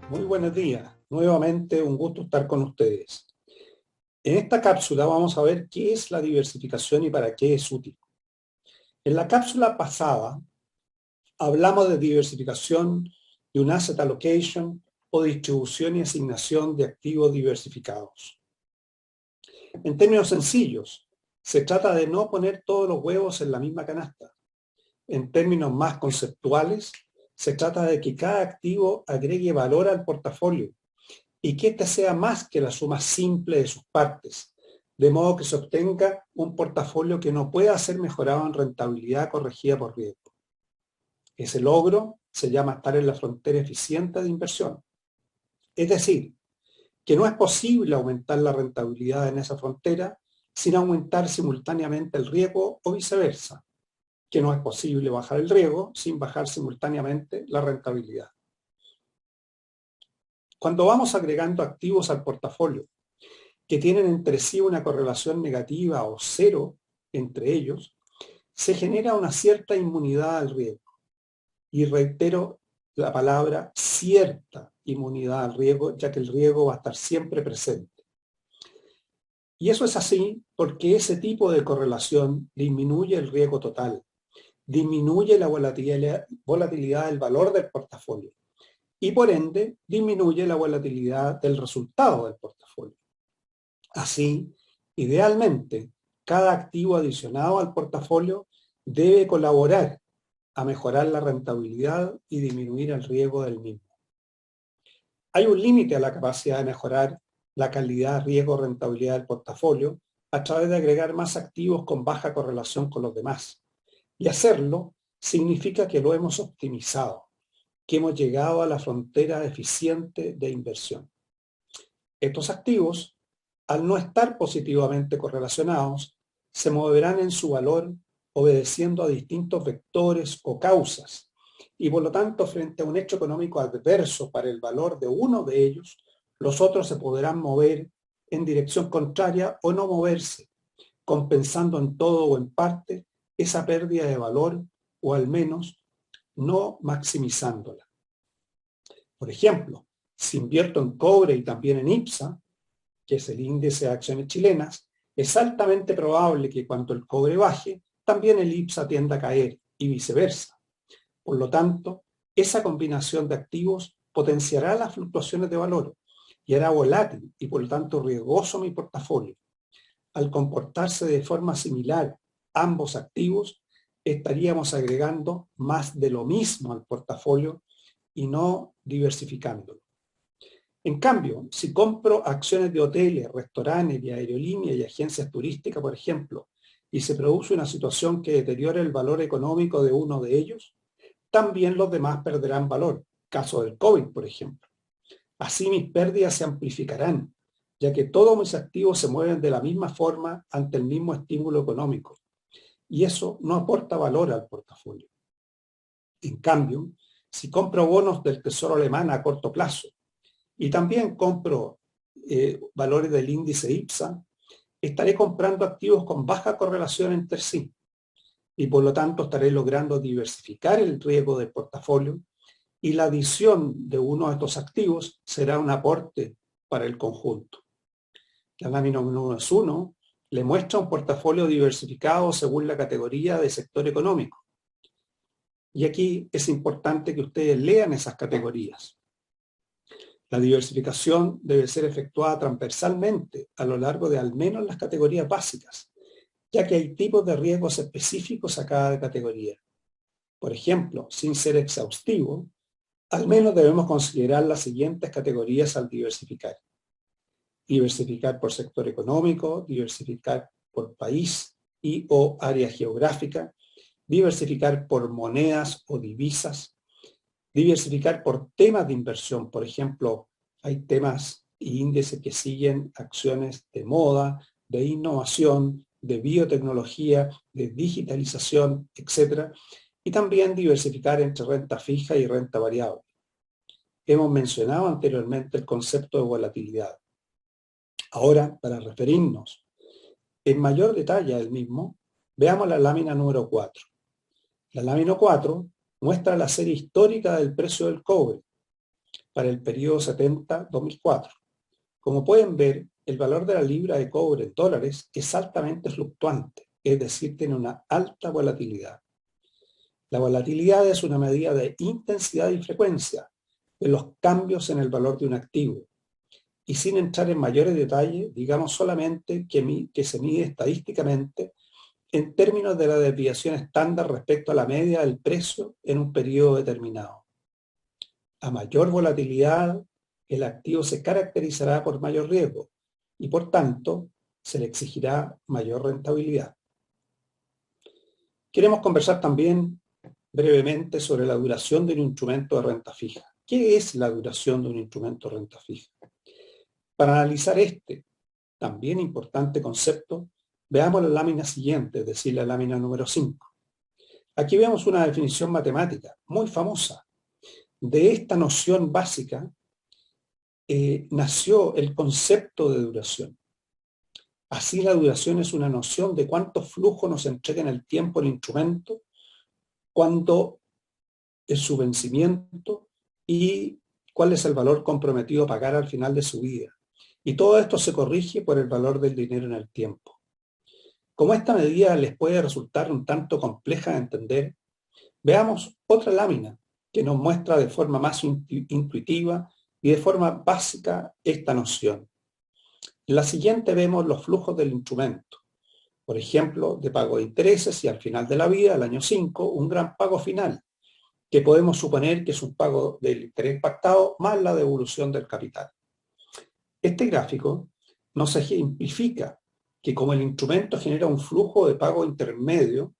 Muy buenos días. Nuevamente un gusto estar con ustedes. En esta cápsula vamos a ver qué es la diversificación y para qué es útil. En la cápsula pasada hablamos de diversificación de un asset allocation o distribución y asignación de activos diversificados. En términos sencillos, se trata de no poner todos los huevos en la misma canasta. En términos más conceptuales, se trata de que cada activo agregue valor al portafolio y que ésta sea más que la suma simple de sus partes, de modo que se obtenga un portafolio que no pueda ser mejorado en rentabilidad corregida por riesgo. Ese logro se llama estar en la frontera eficiente de inversión. Es decir, que no es posible aumentar la rentabilidad en esa frontera sin aumentar simultáneamente el riesgo o viceversa, que no es posible bajar el riesgo sin bajar simultáneamente la rentabilidad. Cuando vamos agregando activos al portafolio que tienen entre sí una correlación negativa o cero entre ellos, se genera una cierta inmunidad al riesgo. Y reitero la palabra cierta inmunidad al riesgo, ya que el riesgo va a estar siempre presente. Y eso es así porque ese tipo de correlación disminuye el riesgo total, disminuye la volatilidad del valor del portafolio y por ende disminuye la volatilidad del resultado del portafolio. Así, idealmente, cada activo adicionado al portafolio debe colaborar a mejorar la rentabilidad y disminuir el riesgo del mismo. Hay un límite a la capacidad de mejorar la calidad, riesgo, rentabilidad del portafolio a través de agregar más activos con baja correlación con los demás. Y hacerlo significa que lo hemos optimizado, que hemos llegado a la frontera eficiente de inversión. Estos activos, al no estar positivamente correlacionados, se moverán en su valor obedeciendo a distintos vectores o causas, y por lo tanto, frente a un hecho económico adverso para el valor de uno de ellos, los otros se podrán mover en dirección contraria o no moverse, compensando en todo o en parte esa pérdida de valor o al menos no maximizándola. Por ejemplo, si invierto en cobre y también en IPSA, que es el índice de acciones chilenas, es altamente probable que cuando el cobre baje, también el IPSA tienda a caer y viceversa. Por lo tanto, esa combinación de activos potenciará las fluctuaciones de valor y hará volátil y por lo tanto riesgoso mi portafolio. Al comportarse de forma similar ambos activos, estaríamos agregando más de lo mismo al portafolio y no diversificándolo. En cambio, si compro acciones de hoteles, restaurantes, de aerolíneas y agencias turísticas, por ejemplo, y se produce una situación que deteriore el valor económico de uno de ellos, también los demás perderán valor, caso del COVID, por ejemplo. Así mis pérdidas se amplificarán, ya que todos mis activos se mueven de la misma forma ante el mismo estímulo económico, y eso no aporta valor al portafolio. En cambio, si compro bonos del Tesoro alemán a corto plazo, y también compro valores del índice IPSA, estaré comprando activos con baja correlación entre sí y por lo tanto estaré logrando diversificar el riesgo del portafolio y la adición de uno de estos activos será un aporte para el conjunto. La lámina 1 le muestra un portafolio diversificado según la categoría de sector económico. Y aquí es importante que ustedes lean esas categorías. La diversificación debe ser efectuada transversalmente a lo largo de al menos las categorías básicas, ya que hay tipos de riesgos específicos a cada categoría. Por ejemplo, sin ser exhaustivo, al menos debemos considerar las siguientes categorías al diversificar. Diversificar por sector económico, diversificar por país y o área geográfica, diversificar por monedas o divisas, diversificar por temas de inversión. Por ejemplo, hay temas y índices que siguen acciones de moda, de innovación, de biotecnología, de digitalización, etc. Y también diversificar entre renta fija y renta variable. Hemos mencionado anteriormente el concepto de volatilidad. Ahora, para referirnos en mayor detalle al mismo, veamos la lámina número 4. La lámina 4 muestra la serie histórica del precio del cobre. para el periodo 70-2004. Como pueden ver, el valor de la libra de cobre en dólares es altamente fluctuante, es decir, tiene una alta volatilidad. La volatilidad es una medida de intensidad y frecuencia de los cambios en el valor de un activo. Y sin entrar en mayores detalles, digamos solamente que se mide estadísticamente en términos de la desviación estándar respecto a la media del precio en un periodo determinado. A mayor volatilidad, el activo se caracterizará por mayor riesgo y por tanto se le exigirá mayor rentabilidad. Queremos conversar también brevemente sobre la duración de un instrumento de renta fija. ¿Qué es la duración de un instrumento de renta fija? Para analizar este también importante concepto, veamos la lámina siguiente, es decir, la lámina número 5. Aquí vemos una definición matemática muy famosa. De esta noción básica nació el concepto de duración. Así, la duración es una noción de cuánto flujo nos entrega en el tiempo el instrumento, cuándo es su vencimiento y cuál es el valor comprometido a pagar al final de su vida. Y todo esto se corrige por el valor del dinero en el tiempo. Como esta medida les puede resultar un tanto compleja de entender, veamos otra lámina que nos muestra de forma más intuitiva y de forma básica esta noción. En la siguiente vemos los flujos del instrumento. Por ejemplo, de pago de intereses y al final de la vida, el año 5, un gran pago final, que podemos suponer que es un pago del interés pactado más la devolución del capital. Este gráfico nos ejemplifica que como el instrumento genera un flujo de pago intermedio,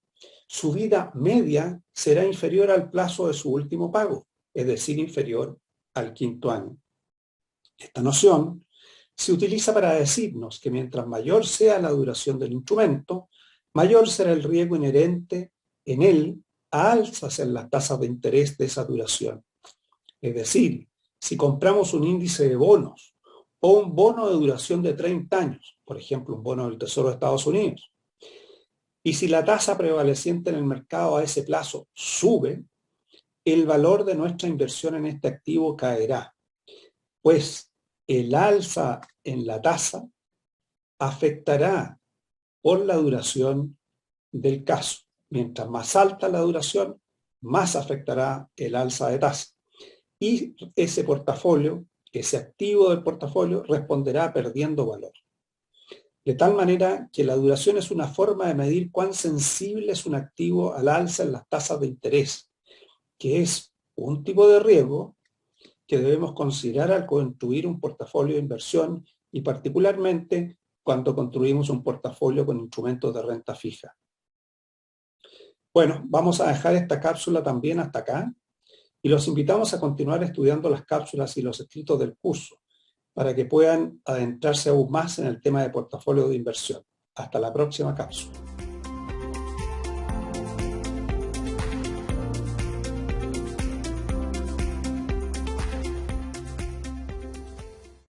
su vida media será inferior al plazo de su último pago, es decir, inferior al 5º año. Esta noción se utiliza para decirnos que mientras mayor sea la duración del instrumento, mayor será el riesgo inherente en él a alzas en las tasas de interés de esa duración. Es decir, si compramos un índice de bonos o un bono de duración de 30 años, por ejemplo, un bono del Tesoro de Estados Unidos, y si la tasa prevaleciente en el mercado a ese plazo sube, el valor de nuestra inversión en este activo caerá, pues el alza en la tasa afectará por la duración del caso. Mientras más alta la duración, más afectará el alza de tasa. Y ese portafolio, ese activo del portafolio, responderá perdiendo valor. De tal manera que la duración es una forma de medir cuán sensible es un activo al alza en las tasas de interés, que es un tipo de riesgo que debemos considerar al construir un portafolio de inversión y particularmente cuando construimos un portafolio con instrumentos de renta fija. Bueno, vamos a dejar esta cápsula también hasta acá y los invitamos a continuar estudiando las cápsulas y los escritos del curso para que puedan adentrarse aún más en el tema de portafolio de inversión. Hasta la próxima cápsula.